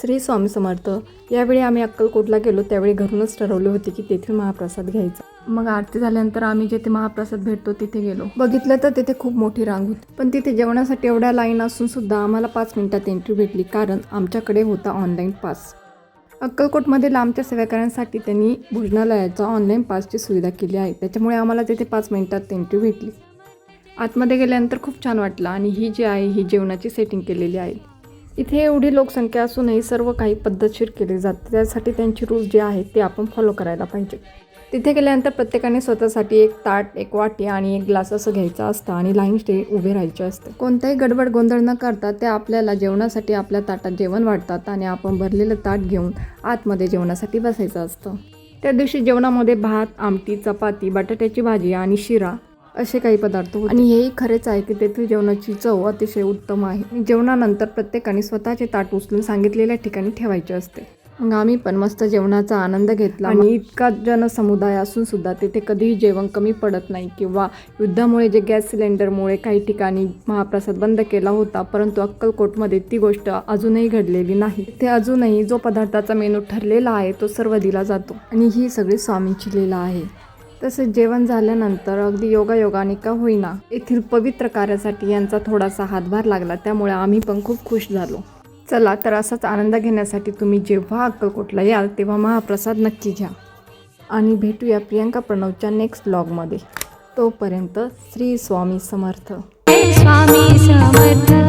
श्री स्वामी समर्थ. यावेळी आम्ही अक्कलकोटला गेलो त्यावेळी घरूनच ठरवले होते की तेथे महाप्रसाद घ्यायचा. मग आरती झाल्यानंतर आम्ही जिथे महाप्रसाद भेटतो तिथे गेलो. बघितलं तर तिथे खूप मोठी रांग होती, पण तिथे जेवणासाठी एवढ्या लाईन असून सुद्धा आम्हाला 5 मिनिटात एंट्री भेटली, कारण आमच्याकडे होता ऑनलाईन पास. अक्कलकोटमध्ये लांबच्या सेवेकऱ्यांसाठी त्यांनी भोजनालयाचा ऑनलाईन पासची सुविधा केली आहे, त्याच्यामुळे आम्हाला तिथे 5 मिनिटात एंट्री भेटली. आतमध्ये गेल्यानंतर खूप छान वाटलं. आणि ही जी आहे ही जेवणाची सेटिंग केलेली आहे. इथे एवढी लोकसंख्या असूनही सर्व काही पद्धतशीर केले जाते, त्यासाठी त्यांची रूल्स जे आहेत ते आपण फॉलो करायला पाहिजे. तिथे गेल्यानंतर प्रत्येकाने स्वतःसाठी एक ताट, एक वाटी आणि एक ग्लास असं घ्यायचं असतं आणि लाईनचे उभे राहायचे असते. कोणताही गडबड गोंधळ न करता ते आपल्याला जेवणासाठी आपल्या ताटात जेवण वाढतात आणि आपण भरलेलं ताट घेऊन आतमध्ये जेवणासाठी बसायचं असतं. त्या दिवशी जेवणामध्ये भात, आमटी, चपाती, बटाट्याची भाजी आणि शिरा असे काही पदार्थ होते. आणि हेही खरेच आहे की तेथील जेवणाची चव अतिशय उत्तम आहे. जेवणानंतर प्रत्येकाने स्वतःचे ताट उचलून सांगितलेल्या ठिकाणी ठेवायचे असते. मग आम्ही पण मस्त जेवणाचा आनंद घेतला. आणि इतका जनसमुदाय असून सुद्धा तिथे कधीही जेवण कमी पडत नाही. किंवा युद्धामुळे जे गॅस सिलेंडरमुळे काही ठिकाणी महाप्रसाद बंद केला होता, परंतु अक्कलकोटमध्ये ती गोष्ट अजूनही घडलेली नाही. ते अजूनही जो पदार्थाचा मेनू ठरलेला आहे तो सर्व दिला जातो. आणि ही सगळी स्वामींची लीला आहे. तसेच जेवण झाल्यानंतर अगदी योगायोगाने का होईना येथील पवित्र कार्यासाठी यांचा थोडासा हातभार लागला, त्यामुळे आम्ही पण खूप खुश झालो. चला तर असाच आनंद घेण्यासाठी तुम्ही जेव्हा अक्कलकोटला याल तेव्हा महाप्रसाद नक्की घ्या. आणि भेटूया प्रियंका प्रणवच्या नेक्स्ट ब्लॉगमध्ये. तोपर्यंत श्री स्वामी समर्थ. स्वामी समर्थ.